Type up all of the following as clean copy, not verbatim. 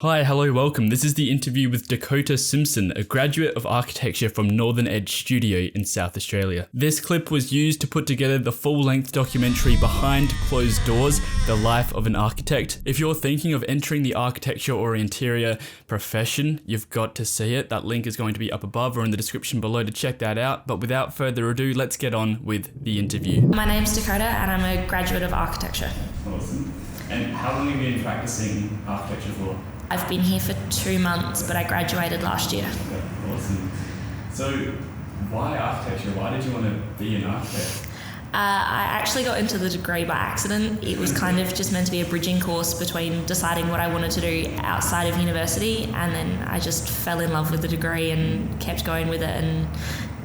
Hi, hello, welcome. This is the interview with Dakota Simpson, a graduate of architecture from Northern Edge Studio in South Australia. This clip was used to put together the full-length documentary Behind Closed Doors, The Life of an Architect. If you're thinking of entering the architecture or interior profession, you've got to see it. That link is going to be up above or in the description below to check that out. But without further ado, let's get on with the interview. My name's Dakota and I'm a graduate of architecture. Awesome. And how long have you been practicing architecture for? I've been here for 2 months, but I graduated last year. Okay, awesome. So, why architecture? Why did you want to be an architect? I actually got into the degree by accident. It was kind of just meant to be a bridging course between deciding what I wanted to do outside of university, and then I just fell in love with the degree and kept going with it and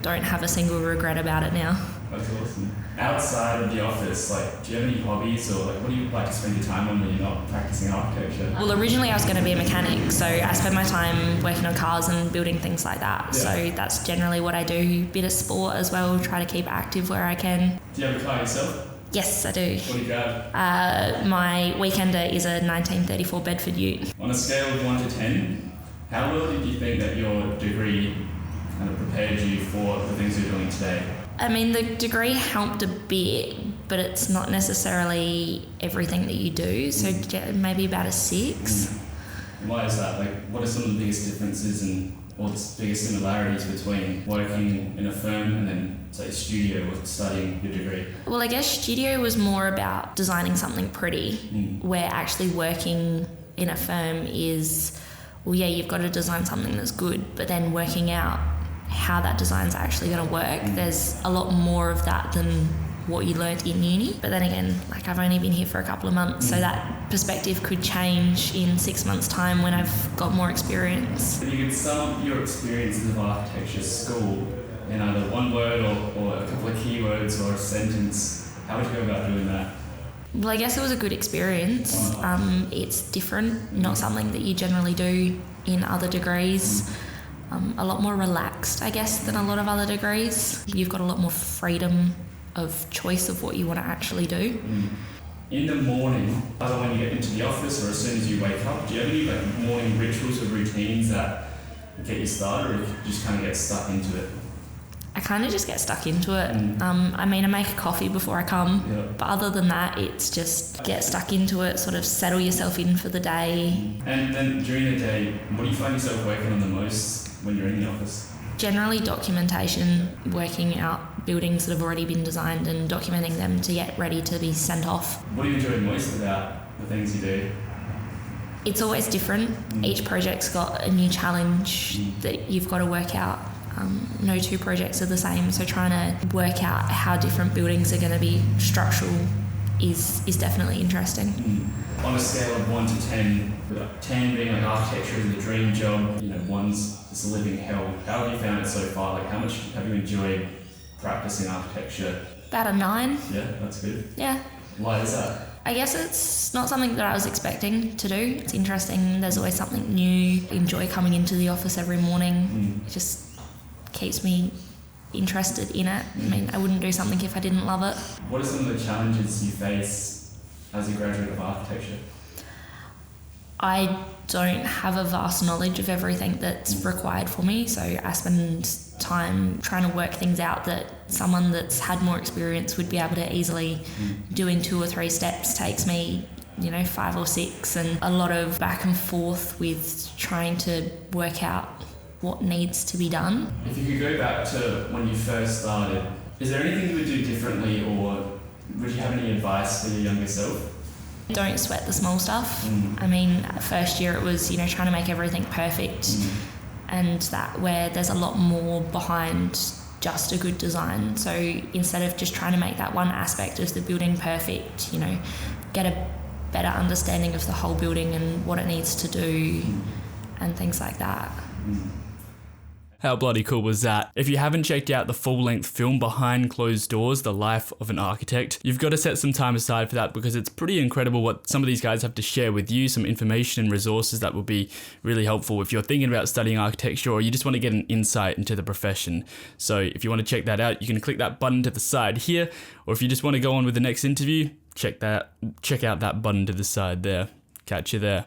don't have a single regret about it now. That's awesome. Outside of the office, do you have any hobbies or what do you like to spend your time on when you're not practicing architecture? Well, originally I was going to be a mechanic, so I spend my time working on cars and building things like that. Yeah. So that's generally what I do. Bit of sport as well, try to keep active where I can. Do you have a car yourself? Yes, I do. What do you drive? My weekender is a 1934 Bedford Ute. On a scale of 1 to 10, how well did you think that your degree kind of prepared you for the things you're doing today? I mean, the degree helped a bit, but it's not necessarily everything that you do, so maybe about a 6. Why is that? What are some of the biggest differences or the biggest similarities between working in a firm and then, say, studio or studying your degree? Well, I guess studio was more about designing something pretty, where actually working in a firm is, well, yeah, you've got to design something that's good, but then working out how that design's actually going to work. There's a lot more of that than what you learnt in uni. But then again, I've only been here for a couple of months, so that perspective could change in 6 months' time when I've got more experience. If you could sum up your experiences of architecture school in either one word or a couple of keywords or a sentence, how would you go about doing that? Well, I guess it was a good experience. It's different, not something that you generally do in other degrees. A lot more relaxed, I guess, than a lot of other degrees. You've got a lot more freedom of choice of what you want to actually do. In the morning, either when you get into the office or as soon as you wake up, do you have any morning rituals or routines that get you started, or do you just kind of get stuck into it? I kind of just get stuck into it. I make a coffee before I come, but other than that, it's just get stuck into it, sort of settle yourself in for the day. And then during the day, what do you find yourself working on the most when you're in the office? Generally documentation, working out buildings that have already been designed and documenting them to get ready to be sent off. What do you enjoy most about the things you do? It's always different. Each project's got a new challenge that you've got to work out. No two projects are the same, so trying to work out how different buildings are going to be structural is definitely interesting. On a scale of 1 to 10, 10 being architecture is the dream job, 1's it's a living hell, how have you found it so far? How much have you enjoyed practicing architecture? About a 9. Yeah, that's good. Yeah. Why is that? I guess it's not something that I was expecting to do. It's interesting, there's always something new. I enjoy coming into the office every morning. It just keeps me interested in it. I wouldn't do something if I didn't love it. What are some of the challenges you face as a graduate of architecture? I don't have a vast knowledge of everything that's required for me, so I spend time trying to work things out that someone that's had more experience would be able to easily do in 2 or 3 steps. Takes me 5 or 6, and a lot of back and forth with trying to work out what needs to be done. If you could go back to when you first started, is there anything you would do differently, or would you have any advice for your younger self? Don't sweat the small stuff. First year it was, trying to make everything perfect, and that where there's a lot more behind just a good design. So instead of just trying to make that one aspect of the building perfect, get a better understanding of the whole building and what it needs to do and things like that. How bloody cool was that? If you haven't checked out the full-length film Behind Closed Doors, The Life of an Architect, you've got to set some time aside for that, because it's pretty incredible what some of these guys have to share with you, some information and resources that will be really helpful if you're thinking about studying architecture or you just want to get an insight into the profession. So if you want to check that out, you can click that button to the side here, or if you just want to go on with the next interview, check out that button to the side there. Catch you there.